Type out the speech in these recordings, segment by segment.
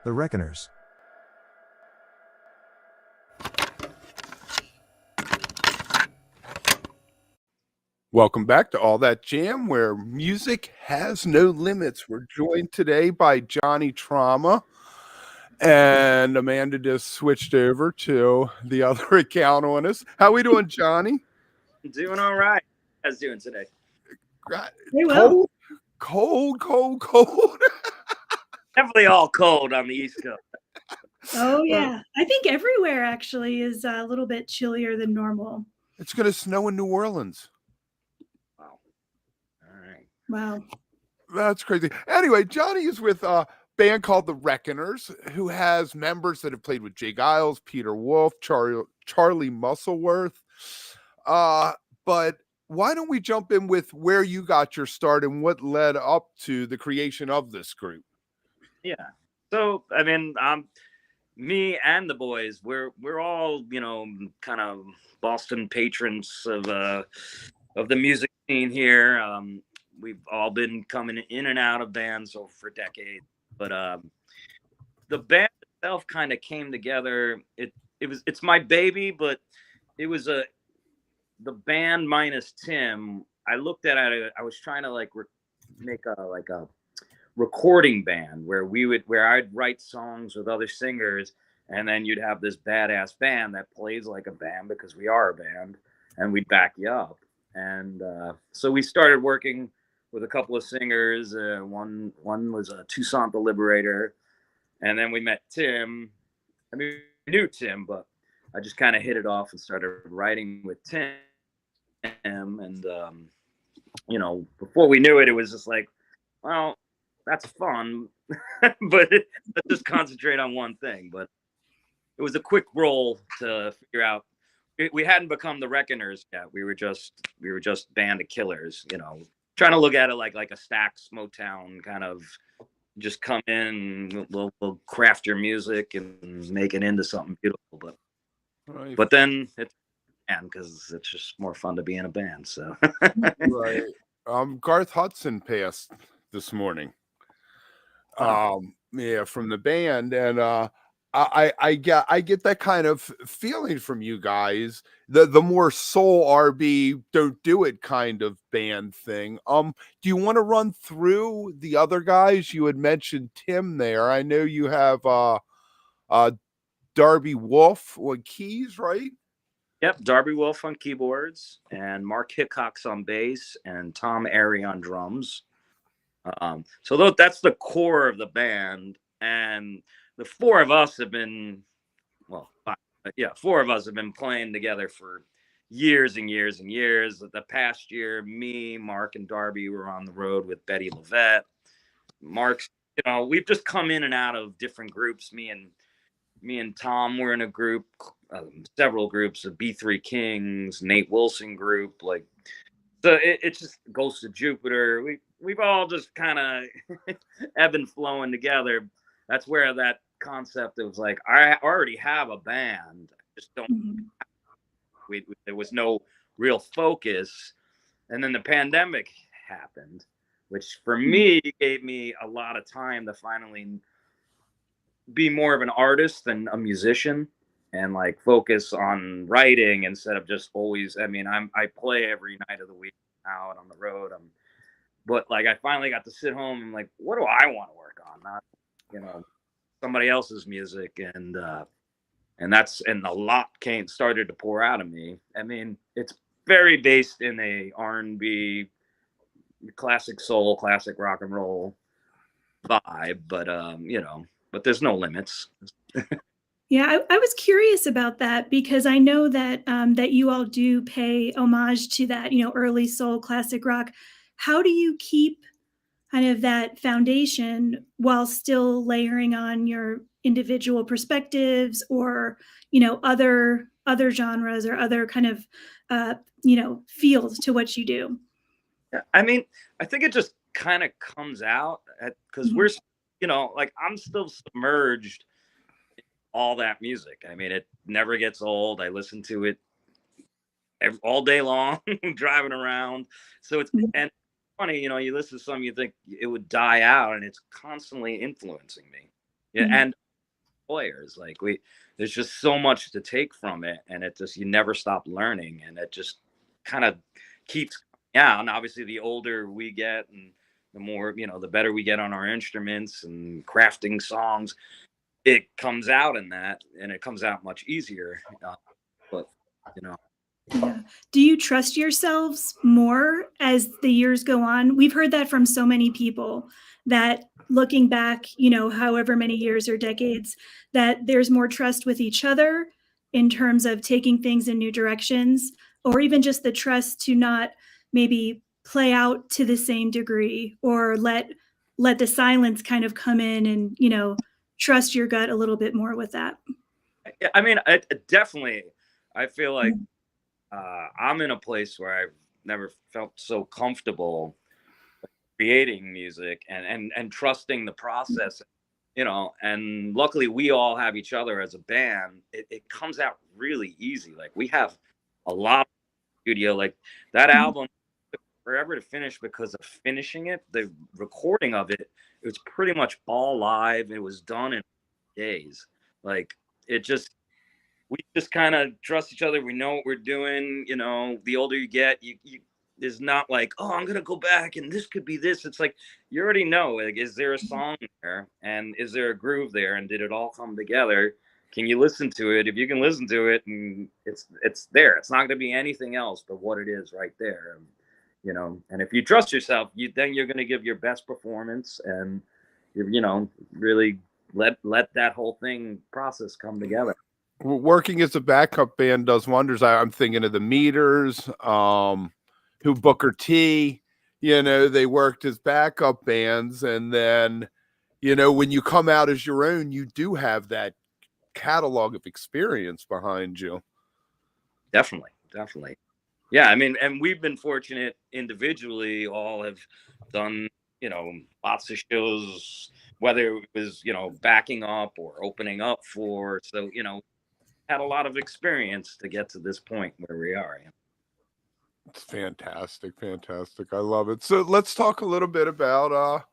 The Reckoners. Welcome back to All That Jam, where music has no limits. We're joined today by Johnny Trama, and Amanda just switched over to the other account on us. How we doing, Johnny? Doing all right. How's doing today? Very well. Cold. Definitely all cold on the East Coast. Oh, yeah. I think everywhere actually is a little bit chillier than normal. It's going to snow in New Orleans. Wow. All right. Wow. That's crazy. Anyway, Johnny is with a band called The Reckoners, who has members that have played with Jay Giles, Peter Wolf, Charlie Musselworth. But why don't we jump in with where you got your start and what led up to the creation of this group? Yeah. So, I mean, me and the boys, we're all, kind of Boston patrons of the music scene here. We've all been coming in and out of bands for decades, but the band itself kind of came together. It's my baby, but it was the band minus Tim. I looked at it. I was trying to make a recording band where I'd write songs with other singers, and then you'd have this badass band that plays like a band because we are a band, and we'd back you up. And so we started working with a couple of singers. One was a Toussaint the Liberator, and then we met Tim. I mean, we knew Tim, but I just kind of hit it off and started writing with Tim. And before we knew it, it was just like, well, that's fun, but let's just concentrate on one thing. But it was a quick roll to figure out. We hadn't become the Reckoners yet. We were just band of killers, trying to look at it like a Stax Motown kind of, just come in, we'll craft your music and make it into something beautiful. But then it's because it's just more fun to be in a band. So Right. Garth Hudson passed this morning. From the band, and I get that kind of feeling from you guys. The more soul RB, don't do it kind of band thing. Do you want to run through the other guys? You had mentioned Tim there. I know you have Darby Wolf on keys, right? Yep, Darby Wolf on keyboards, and Mark Hickox on bass, and Tom Airy on drums. So that's the core of the band, and the four of us have been, four of us have been playing together for years and years and years. The past year, me, Mark, and Darby were on the road with Betty Levette. Mark's, we've just come in and out of different groups. Me and Tom were in a group, several groups of B3 Kings, Nate Wilson group, so it's just Ghost of Jupiter. We've all just kind of ebb and flowing together. That's where that concept of I already have a band. I just don't. Mm-hmm. There was no real focus, and then the pandemic happened, which for me gave me a lot of time to finally be more of an artist than a musician, and focus on writing instead of just always. I mean, I play every night of the week out on the road. But I finally got to sit home and what do I want to work on? Not, somebody else's music, and a lot started to pour out of me. I mean, it's very based in a R&B, classic soul, classic rock and roll vibe, but but there's no limits. Yeah, I was curious about that because I know that that you all do pay homage to that, early soul, classic rock. How do you keep kind of that foundation while still layering on your individual perspectives or, other genres or other kind of, fields to what you do? Yeah, I mean, I think it just kind of comes out because we're, I'm still submerged all that music. I mean, it never gets old. I listen to it all day long, driving around. So it's and funny, you listen to some, you think it would die out, and it's constantly influencing me. Yeah, and players, like there's just so much to take from it, and it just, you never stop learning, and it just kind of keeps, yeah. And obviously the older we get, and the more, the better we get on our instruments and crafting songs, it comes out in that, and it comes out much easier. But you know Yeah. Do you trust yourselves more as the years go on? We've heard that from so many people, that looking back, however many years or decades, that there's more trust with each other in terms of taking things in new directions, or even just the trust to not maybe play out to the same degree, or let the silence kind of come in and, trust your gut a little bit more with that. I mean, I definitely, I feel like I'm in a place where I've never felt so comfortable creating music, and trusting the process, and luckily we all have each other as a band. It comes out really easy. Like, we have a lot of studio, like that album took forever to finish because of finishing it. The recording of it was pretty much all live. It was done in days. Like, we just kind of trust each other. We know what we're doing. The older you get, you there's not like, oh, I'm gonna go back and this could be this. It's like, you already know, like, is there a song there, and is there a groove there, and did it all come together? Can you listen to it? If you can listen to it, and it's there, it's not gonna be anything else but what it is right there. And if you trust yourself, then you're gonna give your best performance, and really let that whole thing process come together. Working as a backup band does wonders. I'm thinking of the Meters, who Booker T, they worked as backup bands. And then, when you come out as your own, you do have that catalog of experience behind you. Definitely. Yeah, I mean, and we've been fortunate individually, all have done, lots of shows, whether it was, backing up or opening up for. So, had a lot of experience to get to this point where we are. It's fantastic. I love it. So let's talk a little bit about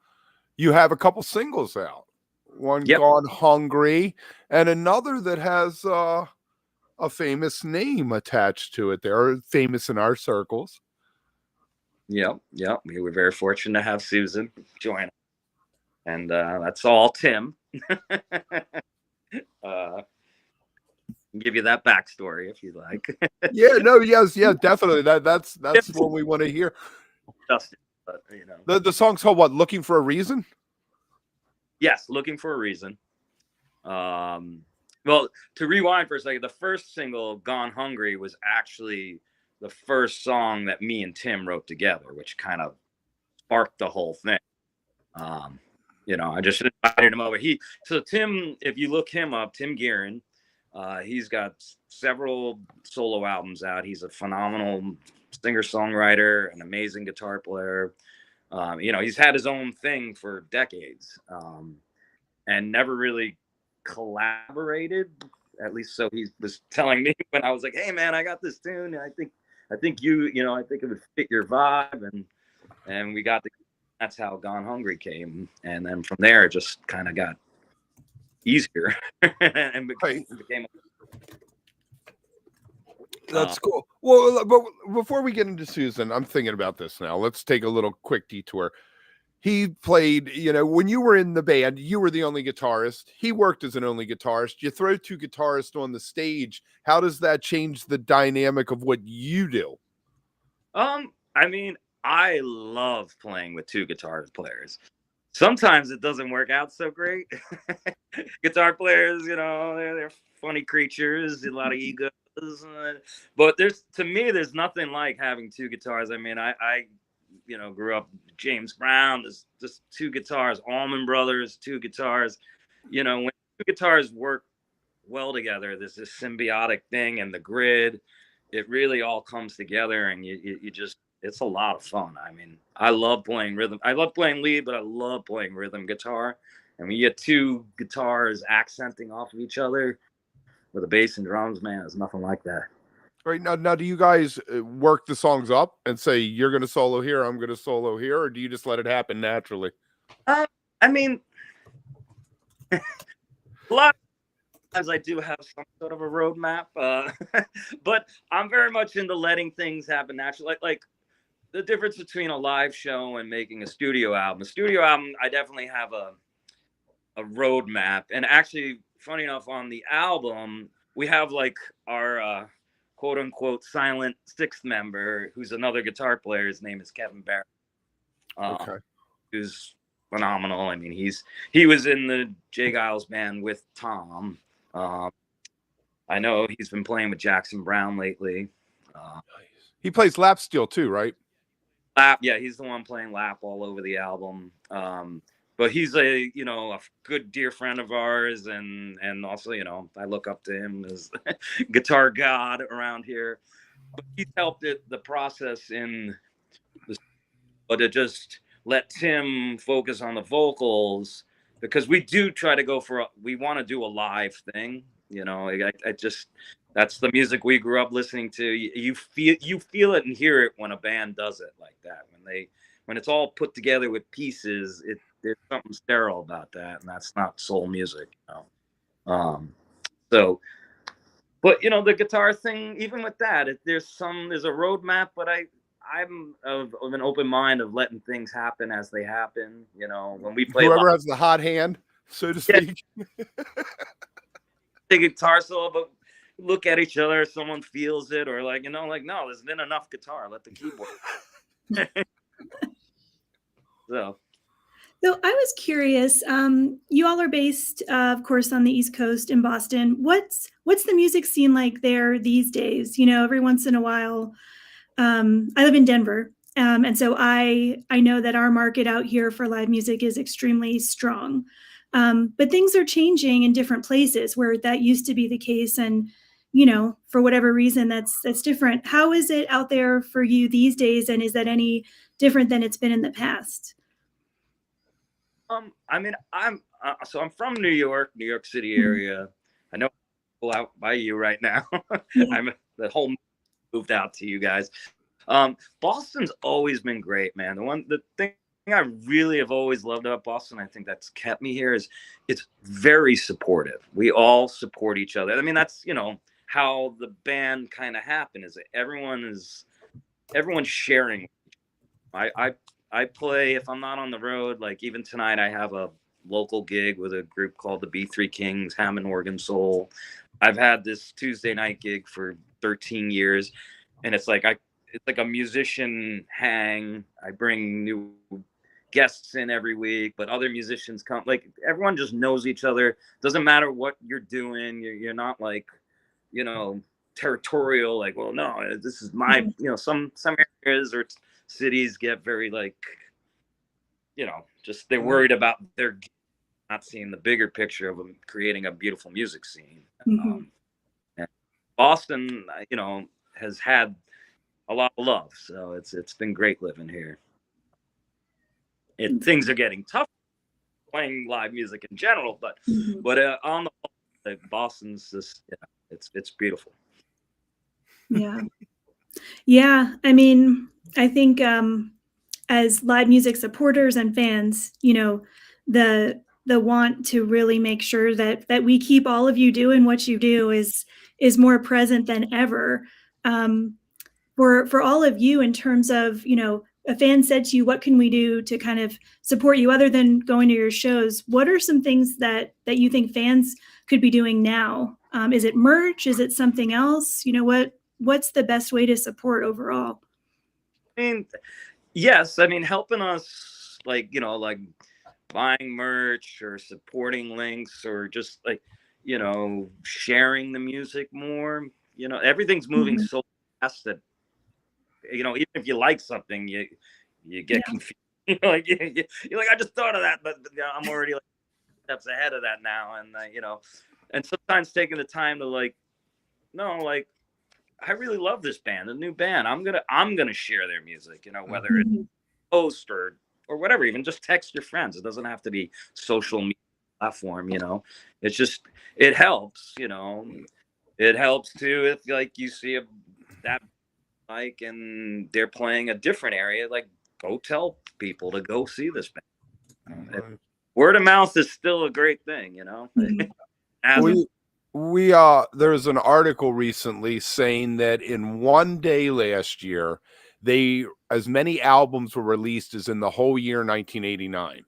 you have a couple singles out. One, Yep. Gone Hungry, and another that has a famous name attached to it. They're famous in our circles. Yep. We were very fortunate to have Susan join us. And that's all Tim. Give you that backstory if you like. Yes, definitely. That's what we want to hear. Justin, but, The song's called what? Looking for a Reason? Yes, Looking for a Reason. Well, to rewind for a second, the first single, Gone Hungry, was actually the first song that me and Tim wrote together, which kind of sparked the whole thing. I just invited him over. So Tim, if you look him up, Tim Guerin, he's got several solo albums out. He's a phenomenal singer-songwriter, an amazing guitar player. He's had his own thing for decades, and never really collaborated. At least so he was telling me when I was like, "Hey man, I got this tune. I think I think it would fit your vibe," and we got that's how Gone Hungry came, and then from there it just kind of got easier and became. That's cool. Well, but before we get into Susan, I'm thinking about this now. Let's take a little quick detour. He played, when you were in the band, you were the only guitarist. He worked as an only guitarist. You throw two guitarists on the stage. How does that change the dynamic of what you do? I mean, I love playing with two guitar players. Sometimes it doesn't work out so great. Guitar players, they're funny creatures, a lot of egos. But to me, there's nothing like having two guitars. I mean, I grew up James Brown. There's just two guitars, Allman Brothers, two guitars. When two guitars work well together, there's this symbiotic thing, and the grid, it really all comes together, and you just, it's a lot of fun. I mean, I love playing rhythm. I love playing lead, but I love playing rhythm guitar. And when you get two guitars accenting off of each other with a bass and drums, man, there's nothing like that. Right now, do you guys work the songs up and say, you're going to solo here, I'm going to solo here, or do you just let it happen naturally? I mean, A lot of times I do have some sort of a roadmap, but I'm very much into letting things happen naturally. Like the difference between a live show and making a studio album. A studio album, I definitely have a roadmap. And actually, funny enough, on the album, we have like our quote unquote silent sixth member, who's another guitar player. His name is Kevin Barrett. Okay. Who's phenomenal. I mean, he was in the Jay Giles band with Tom. I know he's been playing with Jackson Brown lately. He plays lap steel too, right? Lap, yeah, he's the one playing lap all over the album. But he's a good dear friend of ours, and also I look up to him as guitar god around here. But he's helped the process in the, but it just let Tim focus on the vocals, because we do try to go for we want to do a live thing. I just, that's the music we grew up listening to. You feel it and hear it when a band does it like that. When it's all put together with pieces, there's something sterile about that, and that's not soul music. So, but the guitar thing, even with that, there's a roadmap, but I'm of an open mind of letting things happen as they happen. When we play, whoever has the hot hand, so to speak. The guitar solo, but look at each other, someone feels it, or no, there's been enough guitar, let the keyboard. So I was curious. You all are based, of course, on the East Coast in Boston. What's the music scene like there these days? Every once in a while, I live in Denver, and so I know that our market out here for live music is extremely strong. But things are changing in different places where that used to be the case, and for whatever reason, that's different. How is it out there for you these days, and is that any different than it's been in the past? I mean, I'm from New York City area. I know people out by you right now. I'm the whole moved out to you guys. Boston's always been great, man. The thing I really have always loved about Boston, I think that's kept me here, is it's very supportive. We all support each other. I mean, that's how the band kind of happened, is that everyone's sharing. I play, if I'm not on the road, like even tonight, I have a local gig with a group called the B3 Kings, Hammond Organ Soul. I've had this Tuesday night gig for 13 years, and it's like a musician hang. I bring new guests in every week, but other musicians come. Like everyone just knows each other. Doesn't matter what you're doing. You're not like, territorial. Like, well, no, this is my. Some areas or cities get very like, just they're worried about their not seeing the bigger picture of them creating a beautiful music scene. Mm-hmm. And Boston, has had a lot of love, so it's been great living here. Things are getting tough playing live music in general, but on the whole, Boston's just it's beautiful. Yeah. I mean, I think as live music supporters and fans, the want to really make sure that we keep all of you doing what you do is more present than ever. For all of you, in terms of, a fan said to you, what can we do to kind of support you other than going to your shows? What are some things that you think fans could be doing now? Is it merch? Is it something else? What's the best way to support overall? I mean, yes. I mean, helping us, like buying merch or supporting links or just like, sharing the music more. Everything's moving so fast that, even if you like something, you get confused. You're like, I just thought of that, but I'm already like steps ahead of that now. And, and sometimes taking the time to I really love this band, the new band. I'm gonna share their music, whether it's post or whatever, even just text your friends. It doesn't have to be social media platform, It's just, it helps, It helps too if like you see that like and they're playing a different area, like go tell people to go see this band. Word of mouth is still a great thing, as a we there was an article recently saying that in one day last year, as many albums were released as in the whole year 1989.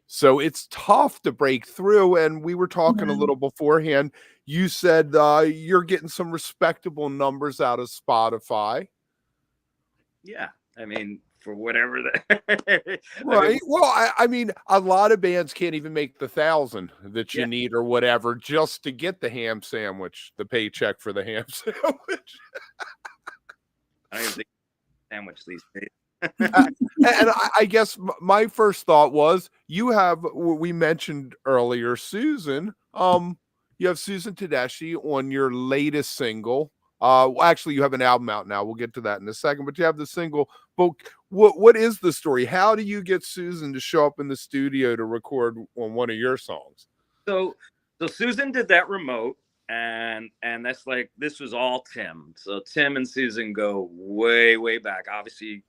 So it's tough to break through. And we were talking a Wow. little beforehand. You said you're getting some respectable numbers out of Spotify. yeah, I mean, for whatever that I mean, Right. Well, I mean, a lot of bands can't even make the 1,000 that you yeah, need or whatever just to get the ham sandwich, the paycheck for the ham sandwich. I don't even think sandwich these days. And I guess my first thought was we mentioned earlier, Susan. You have Susan Tedeschi on your latest single. Actually, you have an album out now. We'll get to that in a second. But you have the single. But what is the story? How do you get Susan to show up in the studio to record on one of your songs? So Susan did that remote, and that's like, this was all Tim. So Tim and Susan go way back. Obviously,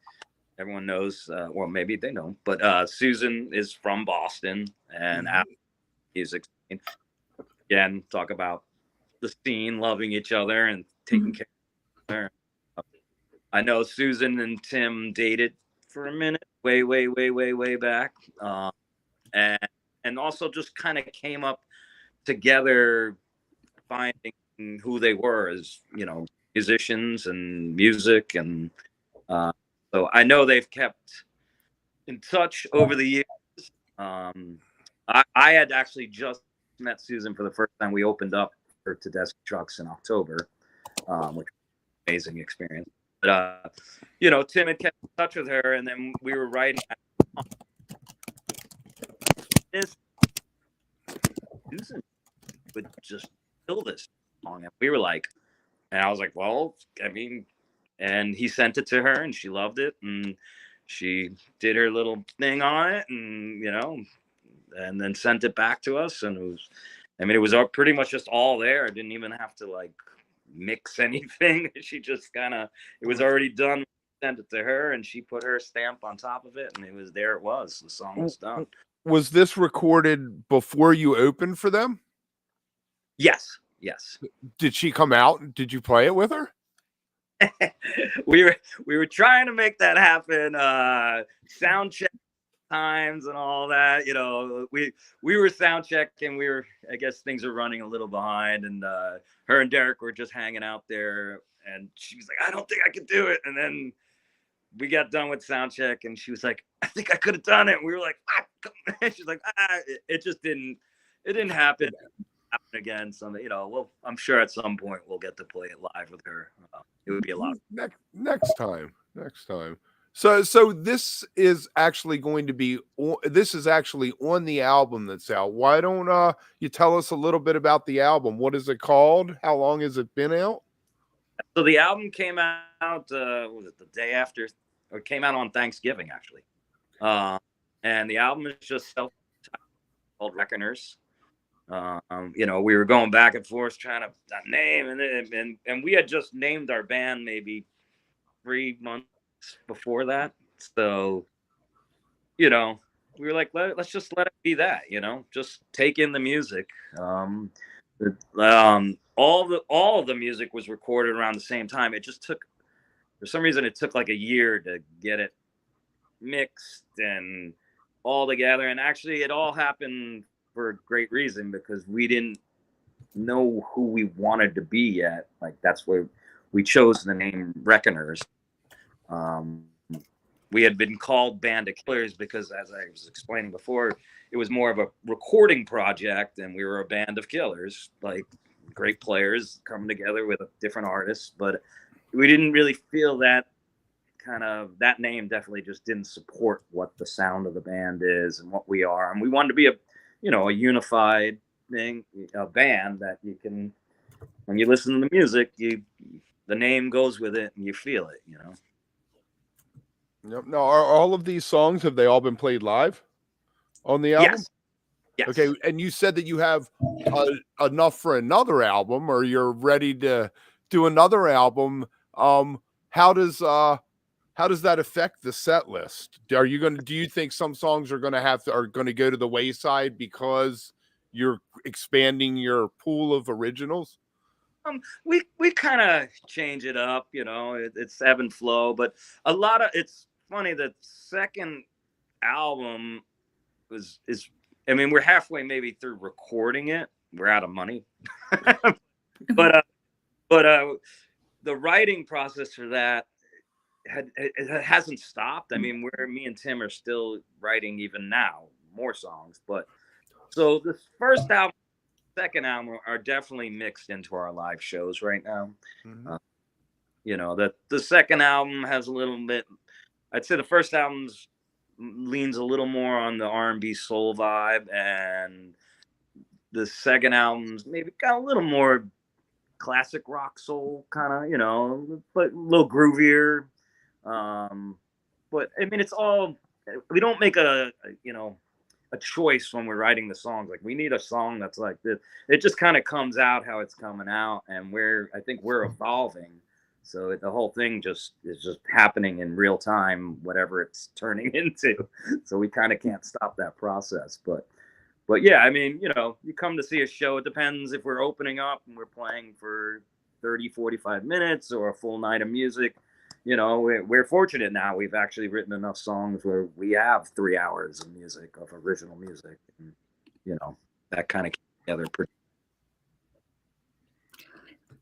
everyone knows, well, maybe they don't, but Susan is from Boston, and music scene. Again, talk about the scene, loving each other and taking care of her. I know Susan and Tim dated for a minute, way back, and also just kind of came up together, finding who they were as, musicians and music, and so I know they've kept in touch over the years. I had actually just met Susan for the first time. We opened up for Tedeschi Trucks in October, which was an amazing experience. But Tim had kept in touch with her, and then we were writing this. Susan would just kill this song, and we were like, and I was like, well, I mean, and he sent it to her, and she loved it, and she did her little thing on it, and and then sent it back to us, and it was all pretty much just all there. I didn't even have to like mix anything. She just it was already done. Sent it to her, and she put her stamp on top of it, and it was there. It was, the song was done. Was this recorded before you opened for them? Yes. Did she come out? Did you play it with her? we were trying to make that happen. Sound check times and all that. We were sound checking. I guess things are running a little behind, and her and Derek were just hanging out there, and she was like, I don't think I could do it. And then we got done with sound check, and she was like, I think I could have done it. And we were like, and she's like, it just didn't happen again. Someday, well, I'm sure at some point we'll get to play it live with her. It would be a lot. Next time. So this is actually going to be, this is actually on the album that's out. Why don't you tell us a little bit about the album? What is it called? How long has it been out? So the album came out, was it the day after, or it came out on Thanksgiving, actually. And the album is just called Reckoners. We were going back and forth trying to name, and we had just named our band maybe 3 months before that. So, we were like, let's just let it be that, just take in the music. All of the music was recorded around the same time. It just took, for some reason, it took like a year to get it mixed and all together. And actually, it all happened for a great reason, because we didn't know who we wanted to be yet. Like, that's where we chose the name Reckoners. We had been called Band of Killers because, as I was explaining before, it was more of a recording project, and we were a band of killers, like great players coming together with different artists. But we didn't really feel that that name definitely just didn't support what the sound of the band is and what we are. And we wanted to be a unified thing, a band that you can, when you listen to the music, the name goes with it and you feel it, Yep. Now, are all of these songs, have they all been played live on the album? Yes. Okay. And you said that you have enough for another album, or you're ready to do another album. How does that affect the set list? Do you think some songs are going to go to the wayside because you're expanding your pool of originals? We kind of change it up, it's ebb and flow, but it's funny that second album I mean, we're halfway maybe through recording it. We're out of money. but the writing process for that it hasn't stopped. I mean, me and Tim are still writing even now more songs, but so the first album, second album are definitely mixed into our live shows right now. Mhm. The second album has a little bit, I'd say the first album's leans a little more on the R&B soul vibe, and the second album's maybe got a little more classic rock soul kind of, but a little groovier. But I mean, it's all, we don't make a choice when we're writing the songs. Like, we need a song that's like this. It just kind of comes out how it's coming out, and I think we're evolving. So the whole thing is just happening in real time, whatever it's turning into. So we kind of can't stop that process. But yeah, I mean, you come to see a show. It depends if we're opening up and we're playing for 30, 45 minutes or a full night of music. We're fortunate now. We've actually written enough songs where we have 3 hours of music, of original music. And, that kind of came together pretty.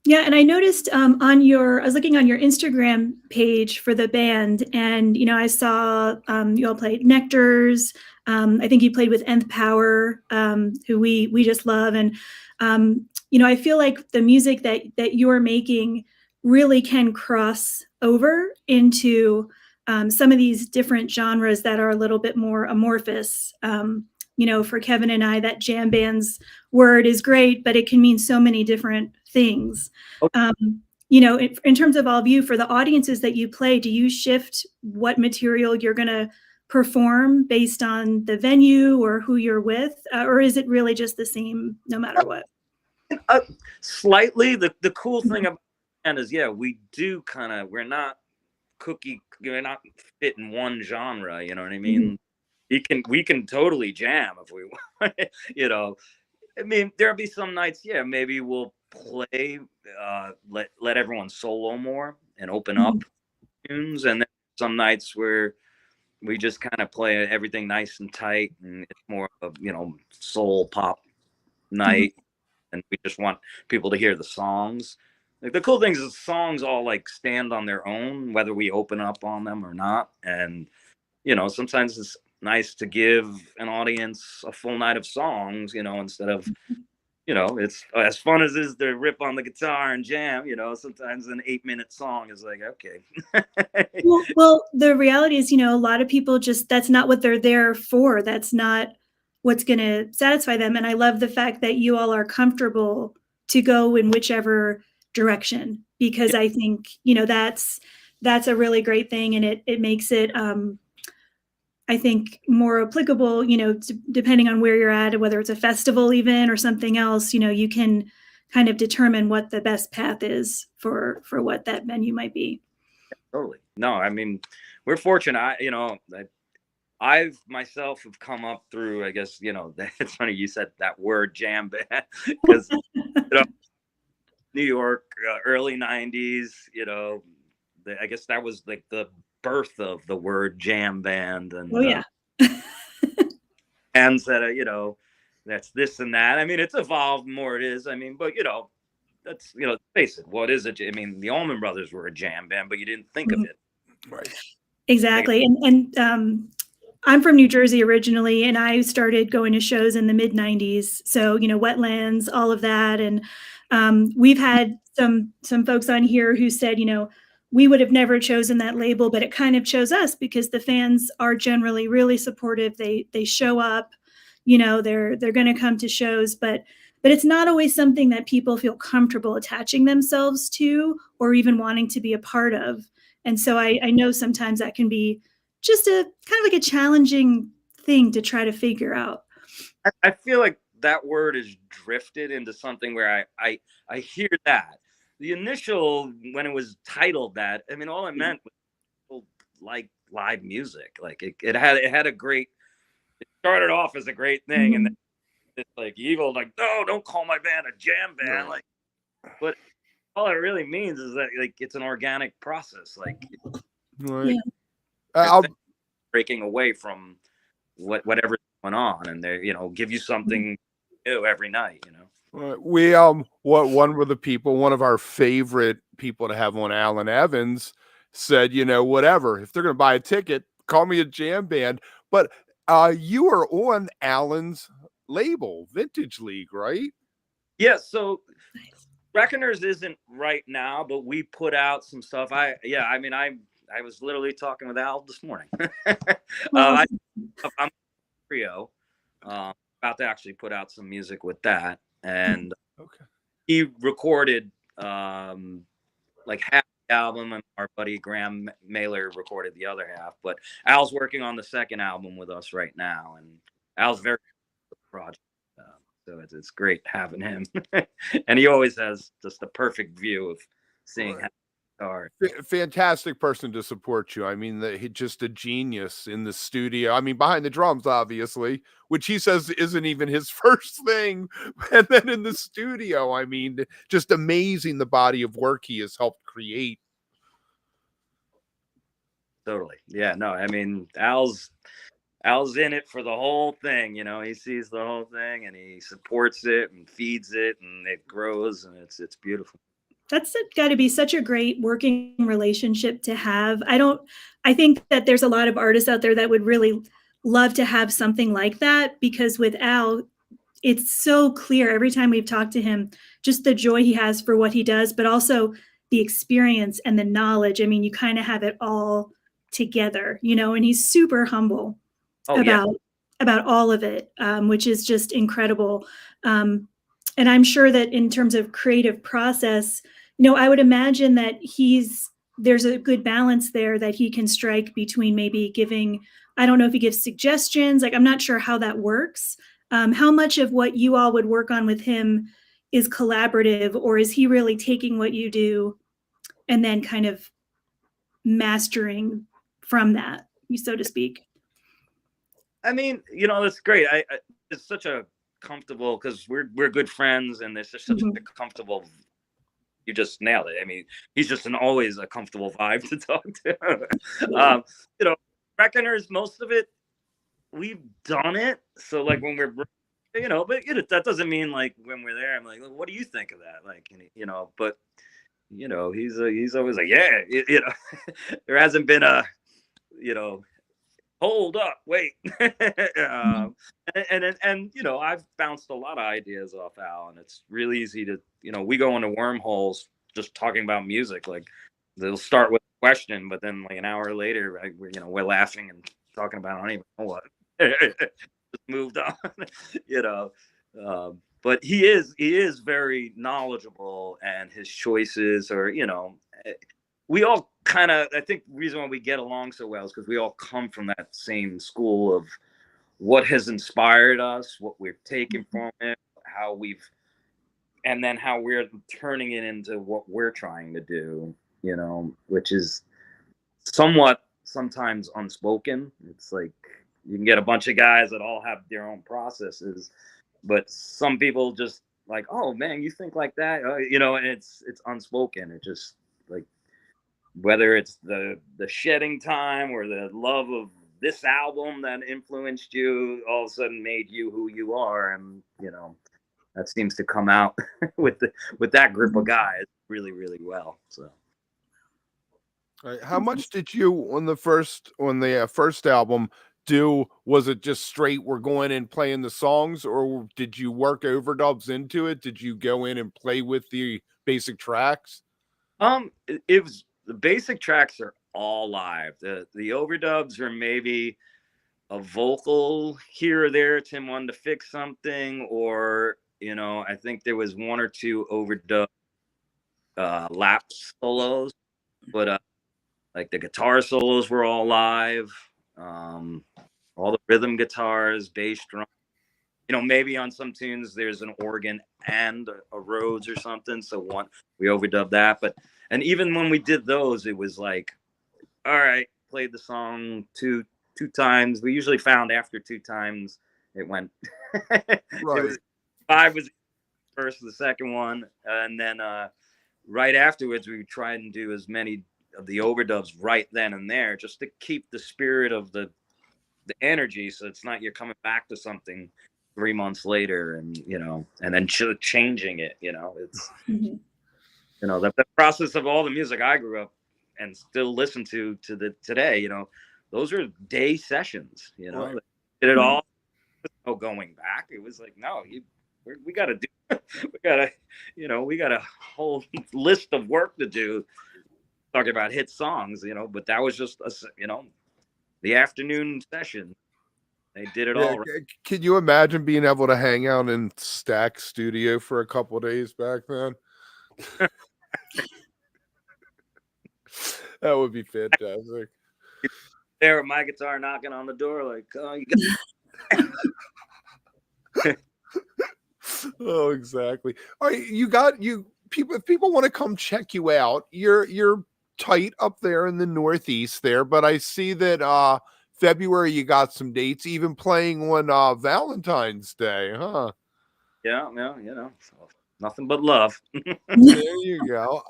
Yeah, and I noticed I was looking on your Instagram page for the band, and I saw you all played Nectars. I think you played with Nth Power, who we just love, and I feel like the music that you're making really can cross over into some of these different genres that are a little bit more amorphous. For Kevin and I, that jam band's word is great, but it can mean so many different things. Okay. In terms of all of you, for the audiences that you play, do you shift what material you're going to perform based on the venue or who you're with, or is it really just the same no matter what? Slightly. The cool thing about it is, we do we're not we're not fit in one genre. You know what I mean? We can totally jam if we want. I mean, there'll be some nights, maybe we'll play, let everyone solo more and open up tunes, and then some nights where we just kind of play everything nice and tight, and it's more of soul pop night, and we just want people to hear the songs. Like, the cool thing is the songs all like stand on their own, whether we open up on them or not, and sometimes it's nice to give an audience a full night of songs, instead of, it's as fun as it is to rip on the guitar and jam, sometimes an 8-minute song is like, okay. well, the reality is, a lot of people that's not what they're there for. That's not what's going to satisfy them. And I love the fact that you all are comfortable to go in whichever direction, because I think, that's a really great thing. And it makes it, I think, more applicable, depending on where you're at, whether it's a festival even or something else, you can kind of determine what the best path is for what that venue might be. Totally. No, I mean, we're fortunate. I've myself have come up through, I guess, it's funny you said that word, jam band, because New York, early 90s, I guess that was like the birth of the word jam band, and bands that that's this and that. I mean, it's evolved more. It is. I mean, but that's face it. What is it? I mean, the Allman Brothers were a jam band, but you didn't think of it, right? Exactly. And I'm from New Jersey originally, and I started going to shows in the mid 90s. So Wetlands, all of that, and we've had some folks on here who said, we would have never chosen that label, but it kind of chose us because the fans are generally really supportive. They show up, they're going to come to shows, but it's not always something that people feel comfortable attaching themselves to or even wanting to be a part of. And so I know sometimes that can be just a kind of like a challenging thing to try to figure out. I feel like that word is drifted into something where I hear that. The initial, when it was titled that, I mean, all it meant was like live music. Like it had a great, it started off as a great thing, and then it's like evil, like, no, don't call my band a jam band. Like, but all it really means is that like it's an organic process. Like, Right. breaking away from whatever's going on, and they give you something new every night. We one of the people, one of our favorite people to have on, Alan Evans, said, whatever, if they're going to buy a ticket, call me a jam band. But you are on Alan's label, Vintage League, right? Yeah. So Reckoners isn't right now, but we put out some stuff. I was literally talking with Al this morning. I'm trio, about to actually put out some music with that, and he recorded like half the album, and our buddy Graham Mailer recorded the other half. But Al's working on the second album with us right now, and Al's very project. So it's great having him, and he always has just the perfect view of seeing how are. Fantastic person to support you. I mean, he's just a genius in the studio. I mean, behind the drums, obviously, which he says isn't even his first thing, and then in the studio, I mean, just amazing the body of work he has helped create. Totally, yeah. No, I mean, Al's in it for the whole thing. He sees the whole thing and he supports it and feeds it, and it grows, and it's beautiful. That's got to be such a great working relationship to have. I think that there's a lot of artists out there that would really love to have something like that, because with Al, it's so clear every time we've talked to him, just the joy he has for what he does, but also the experience and the knowledge. I mean, you kind of have it all together, and he's super humble about all of it, which is just incredible. And I'm sure that in terms of creative process, I would imagine that there's a good balance there that he can strike between maybe giving, I don't know if he gives suggestions, like, I'm not sure how that works. How much of what you all would work on with him is collaborative, or is he really taking what you do and then kind of mastering from that, so to speak? I mean, that's great. It's such a comfortable, because we're good friends, and there's just such a comfortable. You just nailed it. I mean, he's just always a comfortable vibe to talk to. Reckoners, most of it, we've done it. So like when we're, but that doesn't mean like when we're there, I'm like, well, what do you think of that? Like, but he's always like, yeah, there hasn't been a, hold up, wait. And I've bounced a lot of ideas off Al, and it's really easy to, we go into wormholes just talking about music. Like, they'll start with a question, but then like an hour later, we're laughing and talking about, I don't even know what. Just moved on. But he is very knowledgeable, and his choices are, we all kind of, I think the reason why we get along so well is because we all come from that same school of what has inspired us, what we've taken from it, and then how we're turning it into what we're trying to do, which is somewhat sometimes unspoken. It's like you can get a bunch of guys that all have their own processes, but some people just like, oh man, you think like that, and it's unspoken. It just like, whether it's the shedding time or the love of this album that influenced you, all of a sudden made you who you are, and that seems to come out with that group of guys really, really well. So, how much did you on the first album do? Was it just straight, we're going and playing the songs, or did you work overdubs into it? Did you go in and play with the basic tracks? It was, the basic tracks are all live. The overdubs are maybe a vocal here or there. Tim wanted to fix something, or I think there was one or two overdub lap solos, but like the guitar solos were all live. All the rhythm guitars, bass drum. Maybe on some tunes there's an organ and a Rhodes or something, so we overdubbed that. And even when we did those, it was like, all right, played the song two times. We usually found after two times It went. Right. It was 5 was the first, the second one, and then right afterwards we tried and do as many of the overdubs right then and there, just to keep the spirit of the energy, so it's not you're coming back to something 3 months later, and and then changing it. It's Mhm. The process of all the music I grew up and still listen to today. Those are day sessions. Right. Did it Right. all. No going back. It was like, no, we got to do. we got a whole list of work to do. Talking about hit songs, but that was just the afternoon session. They did it Yeah. all. Can you imagine being able to hang out in Stack Studio for a couple of days back then? That would be fantastic. There with my guitar knocking on the door, like, oh, you got. Oh, exactly. All right, people. If people want to come check you out, you're tight up there in the Northeast there, but I see that February you got some dates, even playing on Valentine's Day, huh? Yeah, so nothing but love. There you go.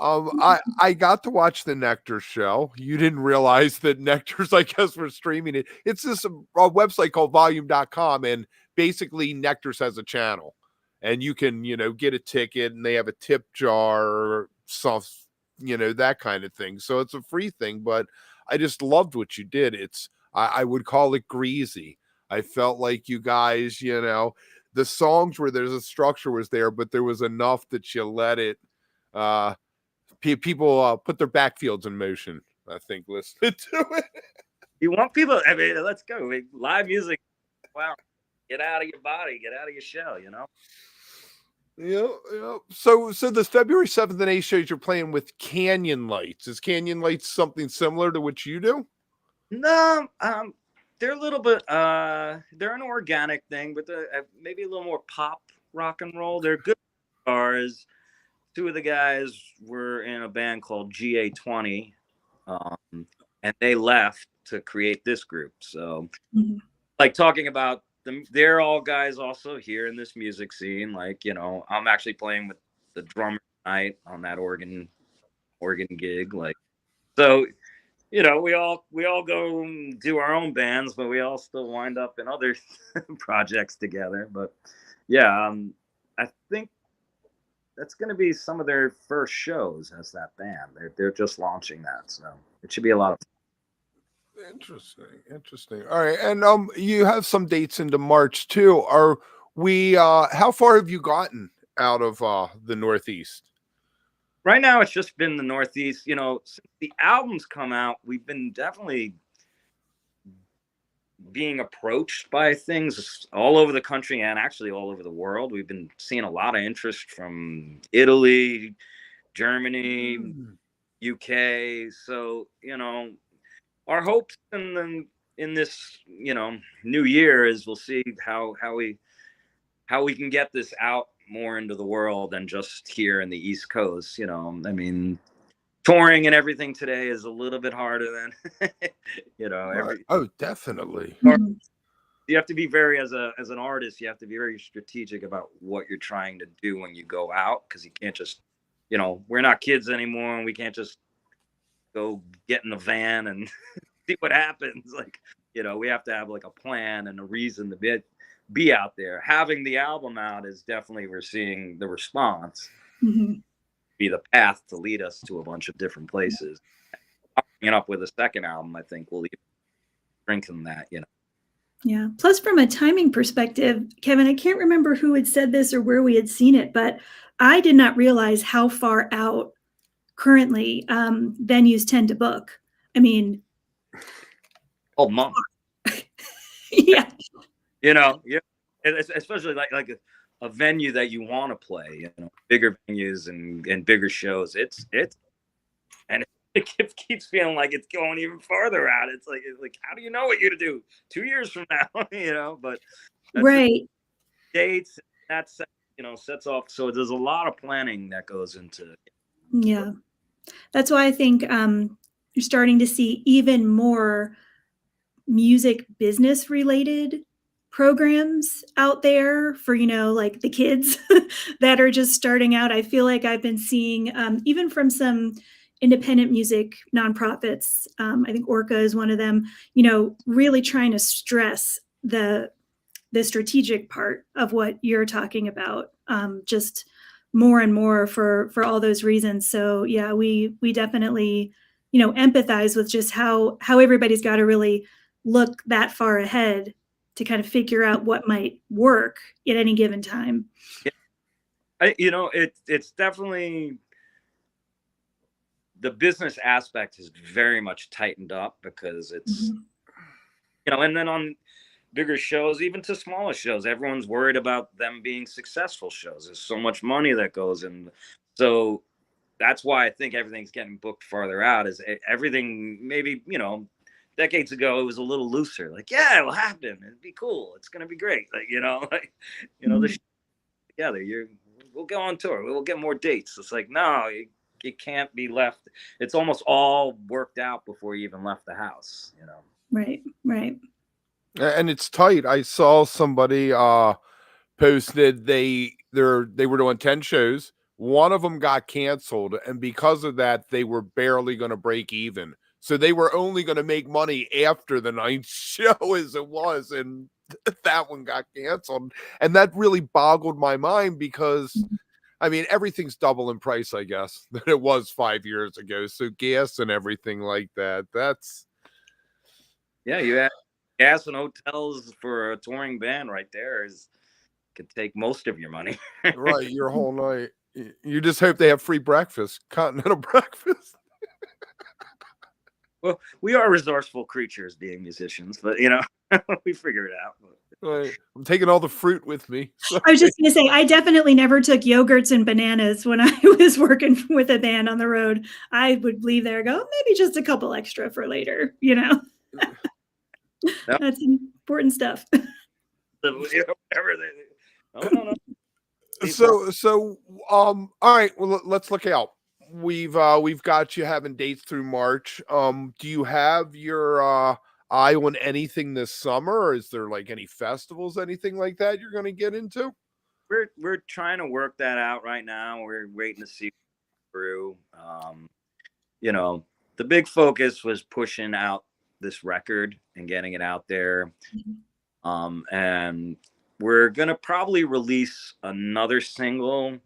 I got to watch the Nectar show. You didn't realize that Nectar's, I guess, we're streaming it. It's this website called volume.com, and basically Nectar's has a channel, and you can, get a ticket, and they have a tip jar or stuff, that kind of thing. So it's a free thing, but I just loved what you did. I would call it greasy. I felt like you guys, the songs where there's a structure was there, but there was enough that you let it people put their backfields in motion, I think, listening to it. You want people, I mean, let's go. Live music, wow, get out of your body, get out of your shell, Yeah. So this February 7th and 8th shows you're playing with Canyon Lights. Is Canyon Lights something similar to what you do? No, they're a little bit, they're an organic thing, but they're maybe a little more pop rock and roll. They're good guitars. 2 of the guys were in a band called GA20, and they left to create this group. So, like, talking about them, they're all guys also here in this music scene. Like, I'm actually playing with the drummer tonight on that organ gig. Like, so, we all go and do our own bands, but we all still wind up in other projects together. But yeah, I think that's going to be some of their first shows as that band. They're just launching that, so it should be a lot of fun. Interesting. All right, and you have some dates into March too. Are we? How far have you gotten out of the Northeast? Right now, it's just been the Northeast. Since the albums come out, we've been definitely being approached by things all over the country and actually all over the world. We've been seeing a lot of interest from Italy, Germany, UK. So, our hopes in this, new year is we'll see how we can get this out more into the world than just here in the East Coast. I mean, touring and everything today is a little bit harder than Oh, definitely. You have to be very, as an artist, you have to be very strategic about what you're trying to do when you go out, because you can't just, we're not kids anymore, and we can't just go get in the van and see what happens. Like, we have to have like a plan and a reason to be out there. Having the album out is definitely, we're seeing the response be the path to lead us to a bunch of different places. Coming up with a second album, I think, will even strengthen that. Yeah. Plus, from a timing perspective, Kevin, I can't remember who had said this or where we had seen it, but I did not realize how far out currently venues tend to book. I mean, a month. Yeah. Especially like a venue that you want to play, bigger venues and bigger shows. And it keeps feeling like it's going even farther out. It's like how do you know what you're to do 2 years from now? But that's right. Dates that's sets off. So there's a lot of planning that goes into it. Yeah, that's why I think you're starting to see even more music business related programs out there for, like the kids that are just starting out. I feel like I've been seeing, even from some independent music nonprofits, I think Orca is one of them, really trying to stress the strategic part of what you're talking about, just more and more for all those reasons. So yeah, we definitely, empathize with just how everybody's got to really look that far ahead to kind of figure out what might work at any given time. Yeah. It's definitely, the business aspect is very much tightened up because it's, and then on bigger shows, even to smaller shows, everyone's worried about them being successful shows. There's so much money that goes in. So that's why I think everything's getting booked farther out, is everything maybe, decades ago, it was a little looser. Like, yeah, it'll happen. It'd be cool. It's going to be great. Like, the show together, we'll go on tour. We'll get more dates. It's like, no, it can't be left. It's almost all worked out before you even left the house, Right. And it's tight. I saw somebody posted they were doing 10 shows. One of them got canceled, and because of that, they were barely going to break even. So they were only going to make money after the ninth show as it was, and that one got canceled. And that really boggled my mind because, I mean, everything's double in price, I guess, than it was 5 years ago. So gas and everything like that, that's... Yeah, you have gas and hotels for a touring band right there could take most of your money. Right, your whole night. You just hope they have free breakfast, continental breakfast. Well, we are resourceful creatures being musicians, but we figure it out. Right. I'm taking all the fruit with me. So. I was just going to say, I definitely never took yogurts and bananas when I was working with a band on the road. I would leave there and go, maybe just a couple extra for later, Nope. That's important stuff. No. So, all right. Well, let's look out. We've got you having dates through March. Do you have your eye on anything this summer, or is there like any festivals, anything like that you're going to get into? We're trying to work that out right now. We're waiting to see through. The big focus was pushing out this record and getting it out there. And we're gonna probably release another single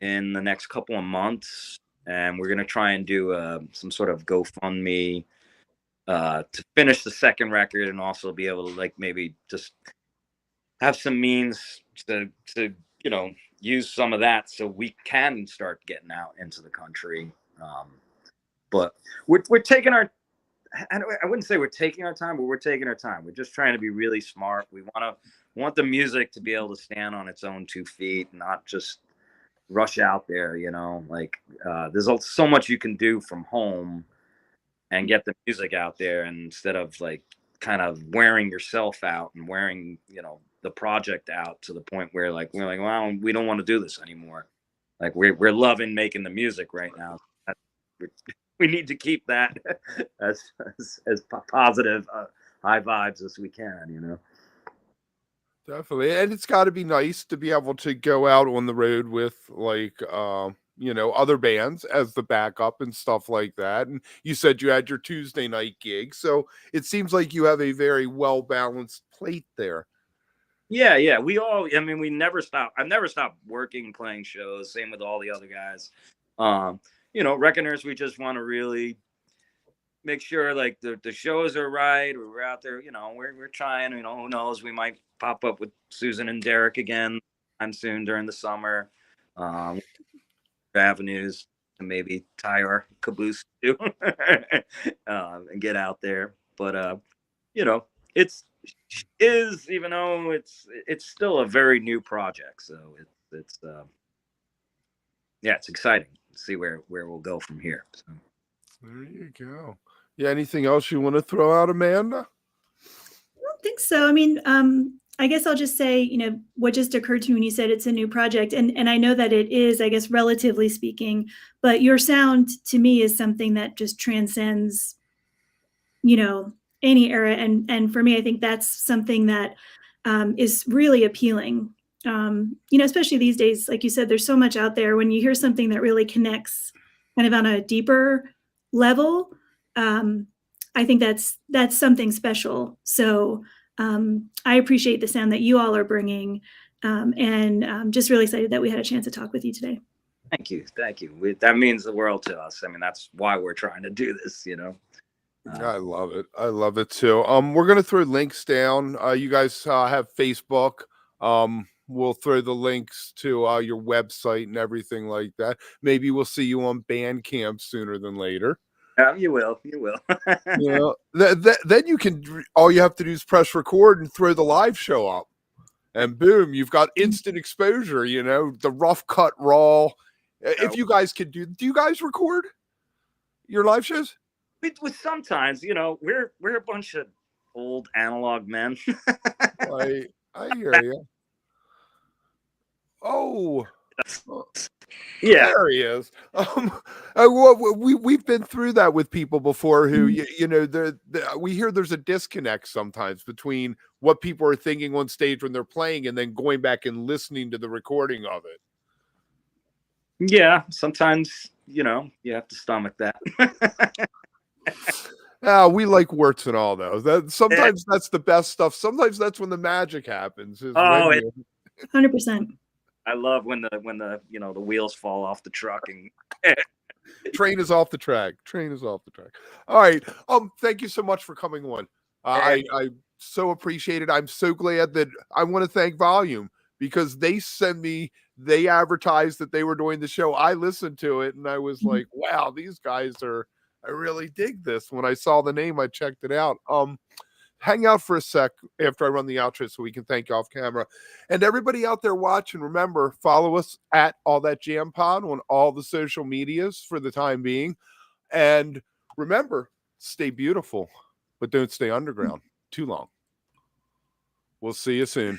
in the next couple of months, and we're gonna try and do some sort of GoFundMe to finish the second record, and also be able to maybe just have some means to use some of that so we can start getting out into the country. But we're taking our, I wouldn't say we're taking our time, but we're taking our time. We're just trying to be really smart. We want the music to be able to stand on its own 2 feet, not just rush out there. There's so much you can do from home and get the music out there, and instead of kind of wearing yourself out and wearing the project out to the point where we're like, well, we don't want to do this anymore. We're loving making the music right now. We need to keep that as positive, high vibes as we can, Definitely. And it's got to be nice to be able to go out on the road with other bands as the backup and stuff like that. And you said you had your Tuesday night gig, so it seems like you have a very well balanced plate there. Yeah. We never stop. I've never stopped working, playing shows. Same with all the other guys. Reckoners, we just want to really make sure the shows are right. We're out there, we're trying, who knows, we might pop up with Susan and Derek again sometime soon during the summer. Avenues to maybe tie our caboose to and get out there. But it's even though it's still a very new project, so it's exciting to see where we'll go from here. So. There you go. Yeah. Anything else you want to throw out, Amanda? I don't think so. I guess I'll just say, what just occurred to me when you said it's a new project, and I know that it is, I guess, relatively speaking, but your sound to me is something that just transcends, any era. And for me, I think that's something that is really appealing. You know, especially these days, like you said, there's so much out there. When you hear something that really connects kind of on a deeper level, I think that's something special. So I appreciate the sound that you all are bringing, and just really excited that we had a chance to talk with you today. Thank you. Thank you. That means the world to us. I mean, that's why we're trying to do this, you know. I love it. I love it too. We're gonna throw links down. You guys have Facebook. We'll throw the links to your website and everything like that. Maybe we'll see you on Bandcamp sooner than later. You will. You will. You know, then you can. All you have to do is press record and throw the live show up, and boom, you've got instant exposure. You know, the rough cut raw. If you guys could do you guys record your live shows? We sometimes, you know, we're a bunch of old analog men. I hear you. Oh, Yeah, there he is. We've been through that with people before who you know we hear there's a disconnect sometimes between what people are thinking on stage when they're playing and then going back and listening to the recording of it. yeah. Sometimes, you know, you have to stomach that. We like warts and all though. Sometimes that's the best stuff. Sometimes that's when the magic happens. 100%. I love when the you know the wheels fall off the truck and train is off the track. Train is off the track. All right. Thank you so much for coming on. I so appreciate it. I'm so glad that I want to thank Volume because they advertised that they were doing the show. I listened to it and I was like, wow, these guys I really dig this. When I saw the name, I checked it out. Hang out for a sec after I run the outro so we can thank you off camera. And everybody out there watching, remember, follow us at All That Jam Pod on all the social medias for the time being. And remember, stay beautiful, but don't stay underground too long. We'll see you soon.